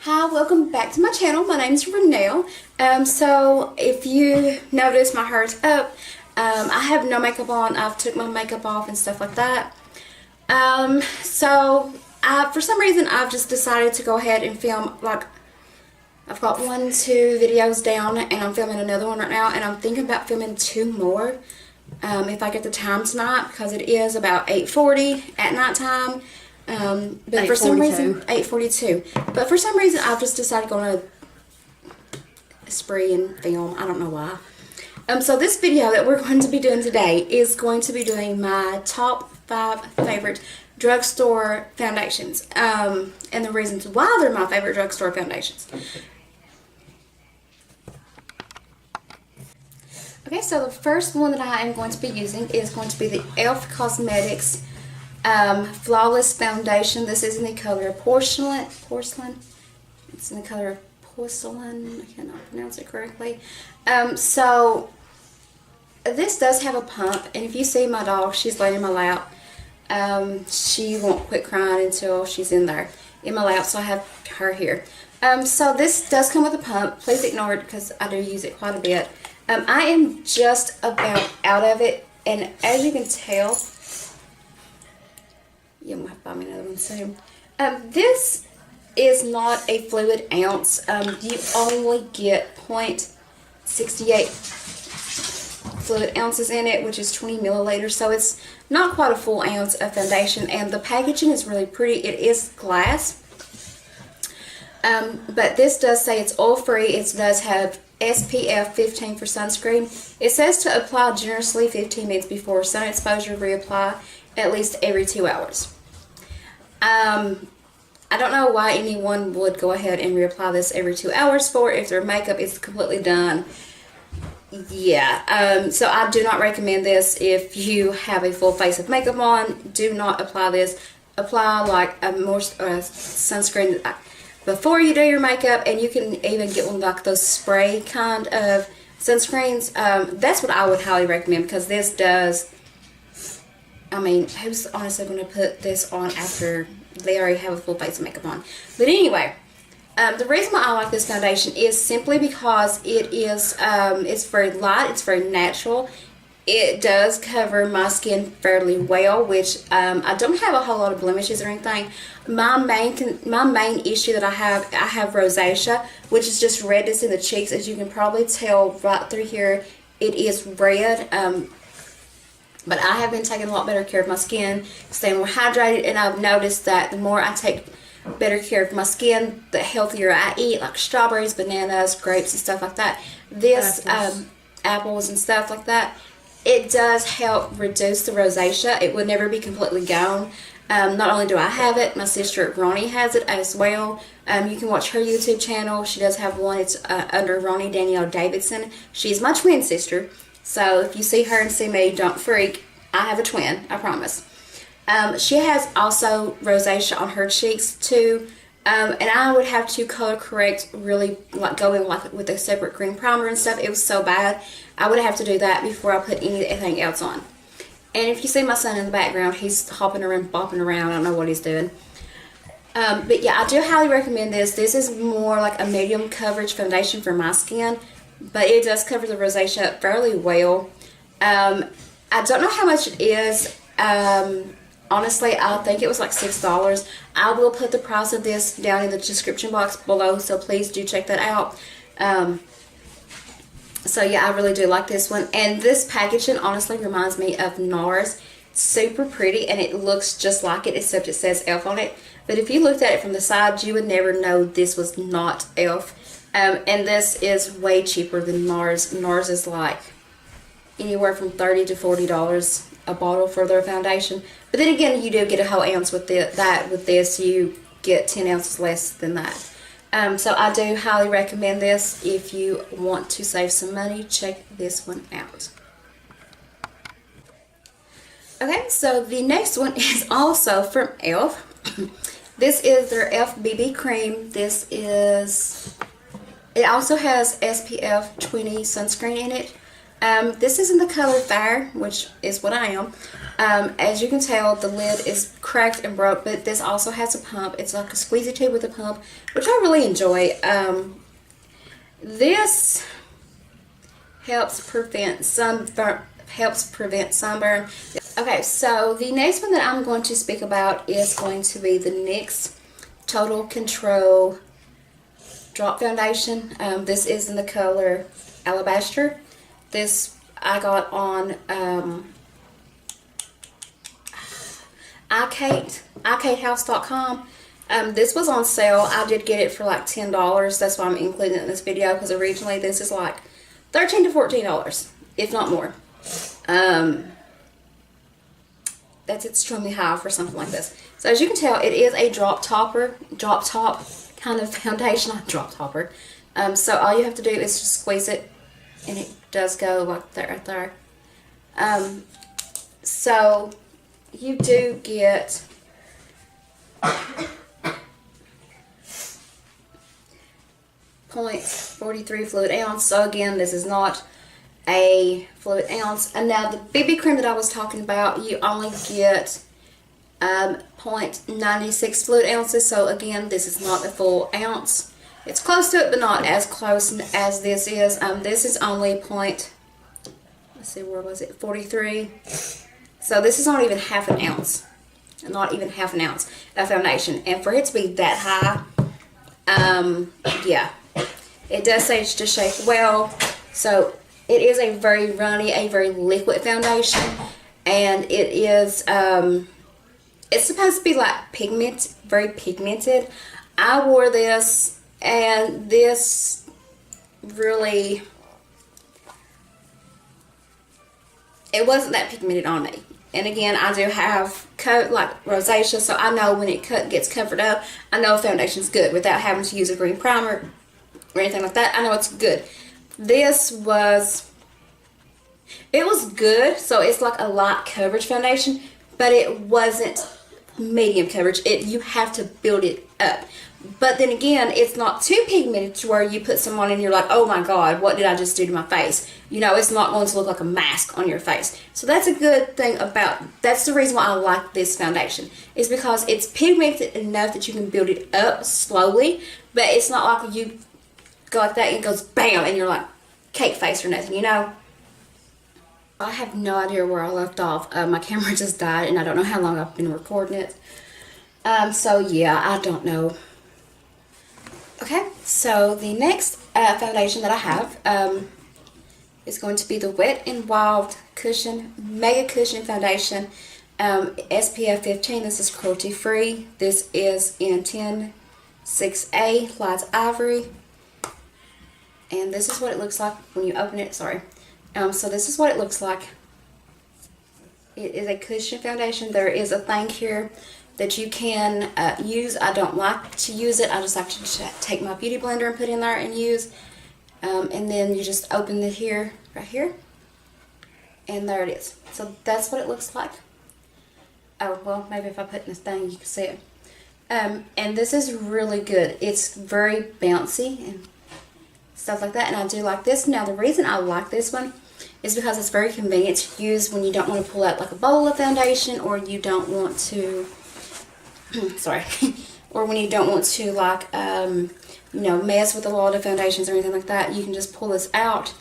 Hi, welcome back to my channel. My name is Renelle. So if you notice my hair is up, I have no makeup on. I've took my makeup off and stuff like that. For some reason I've just decided to go ahead and film, like, I've got 2 videos down and I'm filming another one right now, and I'm thinking about filming 2 more if I get the time tonight, because it is about 8:40 at night time. But for some reason, 8:42. But for some reason, I've just decided to go on a spree and film. I don't know why. So this video that we're going to be doing today is going to be doing my top 5 favorite drugstore foundations. And the reasons why they're my favorite drugstore foundations. Okay, so the first one that I am going to be using is going to be the e.l.f. Cosmetics Flawless Foundation. This is in the color porcelain. It's in the color porcelain. I cannot pronounce it correctly. So this does have a pump, and if you see my dog, she's laying in my lap. She won't quit crying until she's in there in my lap, so I have her here. So this does come with a pump. Please ignore it because I do use it quite a bit. I am just about out of it, and as you can tell, you might have to buy me another one soon. This is not a fluid ounce. You only get 0.68 fluid ounces in it, which is 20 milliliters. So it's not quite a full ounce of foundation, and the packaging is really pretty. It is glass. But this does say it's oil free. It does have SPF 15 for sunscreen. It says to apply generously 15 minutes before sun exposure, reapply at least every 2 hours. I don't know why anyone would go ahead and reapply this every 2 hours for if their makeup is completely done. Yeah, so I do not recommend this if you have a full face of makeup on. Do not apply this. Apply like a more sunscreen before you do your makeup, and you can even get one like those spray kind of sunscreens. That's what I would highly recommend, because this does, I mean, who's honestly going to put this on after they already have a full face of makeup on? But anyway, the reason why I like this foundation is simply because it is, it's very light, it's very natural. It does cover my skin fairly well, which I don't have a whole lot of blemishes or anything. My main issue that I have rosacea, which is just redness in the cheeks. As you can probably tell right through here, it is red. But I have been taking a lot better care of my skin, staying more hydrated, and I've noticed that the more I take better care of my skin, the healthier I eat, like strawberries, bananas, grapes, and stuff like that. This apples and stuff like that. It does help reduce the rosacea. It would never be completely gone. Not only do I have it, my sister Ronnie has it as well. You can watch her YouTube channel. She does have one. It's under Ronnie Danielle Davidson. She's my twin sister. So if you see her and see me, don't freak. I have a twin, I promise. She has also rosacea on her cheeks too. And I would have to color correct, really, like going like with a separate green primer and stuff. It was so bad. I would have to do that before I put anything else on. And if you see my son in the background, he's hopping around, bopping around. I don't know what he's doing. But yeah, I do highly recommend this. This is more like a medium coverage foundation for my skin, but it does cover the rosacea fairly well. I don't know how much it is. Honestly, I think it was like $6. I will put the price of this down in the description box below, so please do check that out. So yeah, I really do like this one. And this packaging honestly reminds me of NARS. It's super pretty, and it looks just like it, except it says e.l.f. on it. But if you looked at it from the side, you would never know this was not e.l.f. And this is way cheaper than NARS. NARS is like anywhere from $30 to $40 a bottle for their foundation. But then again, you do get a whole ounce with that. With this, you get 10 ounces less than that. So I do highly recommend this. If you want to save some money, check this one out. Okay, so the next one is also from e.l.f. This is their e.l.f. BB Cream. This is, it also has SPF 20 sunscreen in it. This is in the color Fire, which is what I am. As you can tell, the lid is cracked and broke, but this also has a pump. It's like a squeezy tube with a pump, which I really enjoy. This helps prevent sunburn. Okay, so the next one that I'm going to speak about is going to be the NYX Total Control Drop Foundation. This is in the color Alabaster. This I got on iCateHouse.com. This was on sale. I did get it for like $10. That's why I'm including it in this video, because originally this is like $13 to $14, if not more. That's extremely high for something like this. So as you can tell, it is a drop top kind of foundation, not drop topper. So all you have to do is just squeeze it, and it does go like that right there. So you do get .43 fluid ounce. So again, this is not a fluid ounce. And now the BB cream that I was talking about, you only get 0.96 fluid ounces. So again, this is not a full ounce. It's close to it, but not as close as this is. This is only let's see, where was it? 43. So this is not even half an ounce. Not even half an ounce of foundation. And for it to be that high, yeah, it does say to shake well. So it is a very runny, a very liquid foundation, and it is it's supposed to be like very pigmented. I wore this, and this really, it wasn't that pigmented on me. And again, I do have like rosacea, so I know when it gets covered up, I know a foundation's good without having to use a green primer or anything like that. I know it's good. This was good, so it's like a light coverage foundation, but it wasn't medium coverage. You have to build it up. But then again, it's not too pigmented to where you put some on and you're like, oh my god, what did I just do to my face? You know, it's not going to look like a mask on your face. So that's a good thing that's the reason why I like this foundation, is because it's pigmented enough that you can build it up slowly, but it's not like you go like that and it goes bam and you're like cake face or nothing, you know. I have no idea where I left off. My camera just died, and I don't know how long I've been recording it. So yeah, I don't know. Okay, so the next foundation that I have is going to be the Wet n Wild Cushion Mega Cushion Foundation, SPF 15. This is cruelty free. This is in 106A Light Ivory, and this is what it looks like when you open it. Sorry. So this is what it looks like. It is a cushion foundation. There is a thing here that you can use. I don't like to use it. I just like to take my beauty blender and put in there and use. And then you just open it here, right here. And there it is. So that's what it looks like. Oh, well, maybe if I put in this thing, you can see it. And this is really good. It's very bouncy and stuff like that. And I do like this. Now, the reason I like this one is because it's very convenient to use when you don't want to pull out like a bowl of foundation, or you don't want to sorry, or when you don't want to like you know, mess with a lot of foundations or anything like that. You can just pull this out,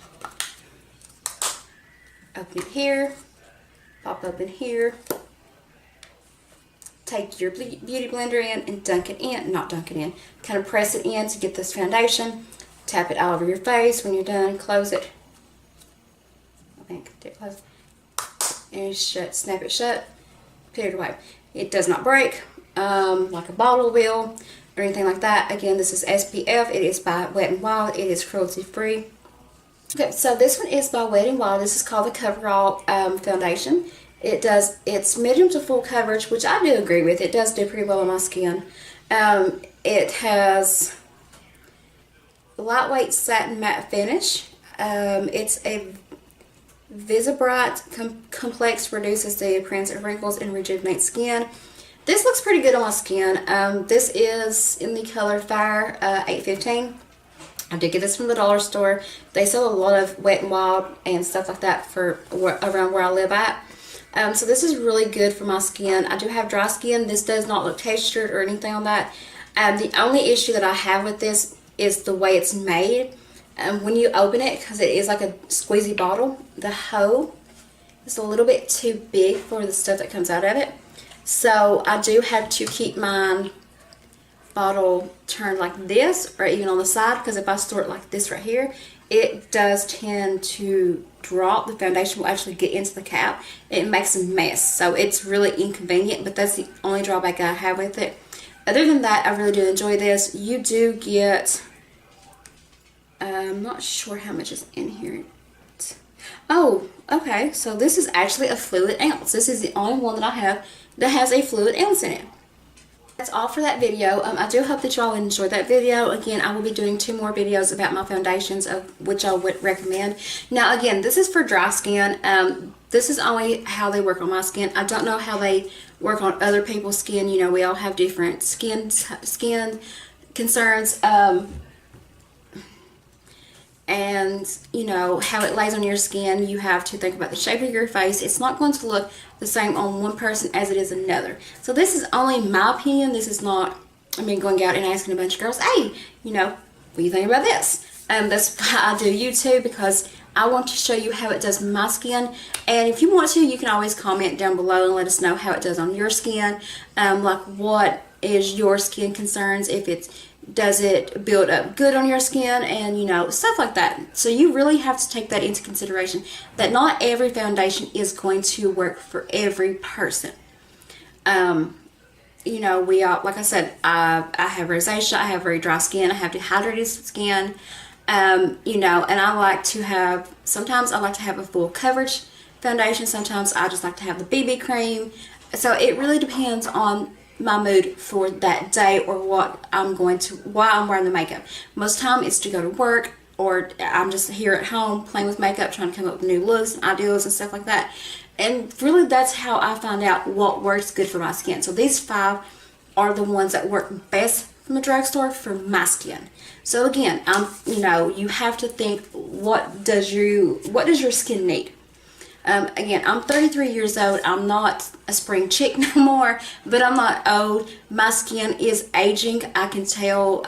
open it here, pop open here, take your beauty blender in and kind of press it in to get this foundation. Tap it all over your face. When you're done, close it. I think it close. And snap it shut. Put it away. It does not break like a bottle will or anything like that. Again, this is SPF. It is by Wet n Wild. It is cruelty free. Okay, so this one is by Wet n Wild. This is called the Coverall Foundation. It's medium to full coverage, which I do agree with. It does do pretty well on my skin. It has lightweight satin matte finish. It's a Visibright complex, reduces the appearance of wrinkles and rejuvenates skin. This looks pretty good on my skin. This is in the color Fire 815. I did get this from the dollar store. They sell a lot of Wet n Wild and stuff like that for around where I live at. So this is really good for my skin. I do have dry skin. This does not look textured or anything on that. The only issue that I have with this is the way it's made. When you open it, because it is like a squeezy bottle, the hole is a little bit too big for the stuff that comes out of it. So I do have to keep my bottle turned like this, or even on the side, because if I store it like this right here, it does tend to drop. The foundation will actually get into the cap. It makes a mess, so it's really inconvenient, but that's the only drawback I have with it. Other than that, I really do enjoy this. You do get, I'm not sure how much is in here. Oh, okay, so this is actually a fluid ounce. This is the only one that I have that has a fluid ounce in it. That's all for that video. I do hope that y'all enjoyed that video. Again, I will be doing 2 more videos about my foundations, of which I would recommend. Now, again, this is for dry skin. This is only how they work on my skin. I don't know how they work on other people's skin. You know, we all have different skin concerns. And you know how it lays on your skin. You have to think about the shape of your face. It's not going to look the same on one person as it is another. So this is only my opinion. This is not, I mean, going out and asking a bunch of girls, hey, you know, what do you think about this? That's why I do YouTube, because I want to show you how it does my skin. And if you want to, you can always comment down below and let us know how it does on your skin. Like, what is your skin concerns, if it's, does it build up good on your skin, and you know, stuff like that. So you really have to take that into consideration, that not every foundation is going to work for every person. You know, we all, like I said, I have rosacea, I have very dry skin, I have dehydrated skin. You know, and I like to have, sometimes I like to have a full coverage foundation, sometimes I just like to have the BB cream. So it really depends on my mood for that day, or what I'm going to, why I'm wearing the makeup. Most time it's to go to work, or I'm just here at home playing with makeup, trying to come up with new looks and ideas and stuff like that. And really, that's how I find out what works good for my skin. So these 5 are the ones that work best from the drugstore for my skin. So again, you know, you have to think, what does your skin need? Again, I'm 33 years old. I'm not a spring chick no more, but I'm not old. My skin is aging. I can tell,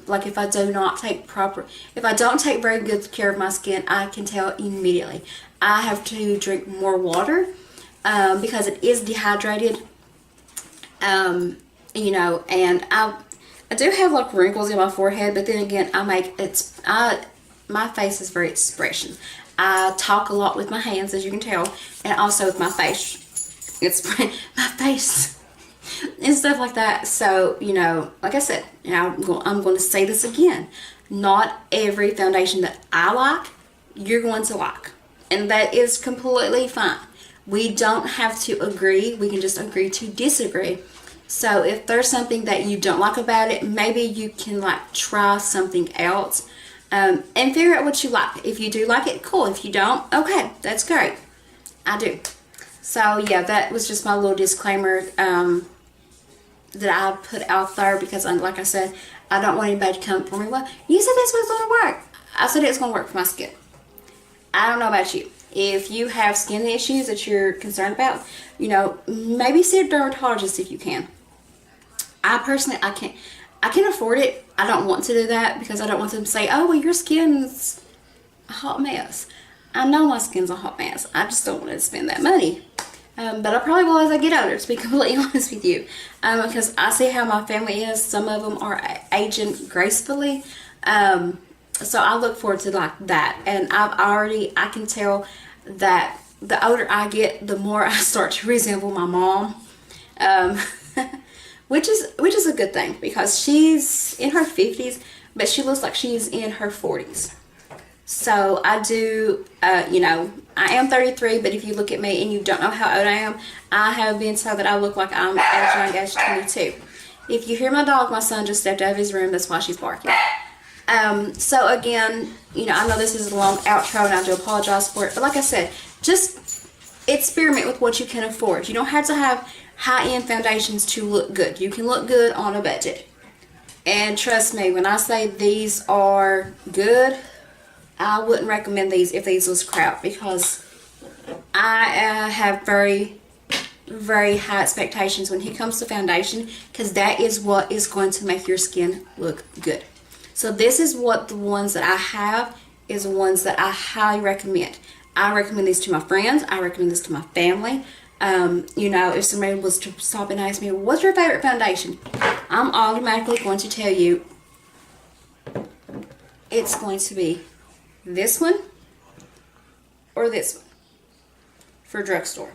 like if I don't take very good care of my skin, I can tell immediately. I have to drink more water, because it is dehydrated. You know, and I do have like wrinkles in my forehead, but then again, my face is very expression. I talk a lot with my hands, as you can tell, and also with my face. It's my face and stuff like that. So, you know, like I said, you know, I'm going to say this again. Not every foundation that I like, you're going to like. And that is completely fine. We don't have to agree. We can just agree to disagree. So if there's something that you don't like about it, maybe you can like try something else. And figure out what you like. If you do like it, cool. If you don't, okay, that's great. I do. So yeah, that was just my little disclaimer that I put out there, because like I said, I don't want anybody to come for me, well, you said this was going to work. I said it's going to work for my skin. I don't know about you. If you have skin issues that you're concerned about, you know, maybe see a dermatologist if you can. I personally, I can afford it. I don't want to do that, because I don't want them to say, oh, well, your skin's a hot mess. I know my skin's a hot mess. I just don't want to spend that money. But I probably will as I get older, to be completely honest with you. Because I see how my family is. Some of them are aging gracefully. So I look forward to like that. And I can tell that the older I get, the more I start to resemble my mom. Which is a good thing, because she's in her 50s, but she looks like she's in her 40s. So I do, you know, I am 33, but if you look at me and you don't know how old I am, I have been told that I look like I'm as young as 22. If you hear my dog, my son just stepped out of his room, that's why she's barking. So again, you know, I know this is a long outro and I do apologize for it, but like I said, just experiment with what you can afford. You don't have to have high-end foundations to look good. You can look good on a budget. And trust me, when I say these are good, I wouldn't recommend these if these was crap, because I have very, very high expectations when it comes to foundation, because that is what is going to make your skin look good. So this is what the ones that I have is the ones that I highly recommend. I recommend these to my friends. I recommend this to my family. You know, if somebody was to stop and ask me, what's your favorite foundation? I'm automatically going to tell you it's going to be this one or this one for drugstore.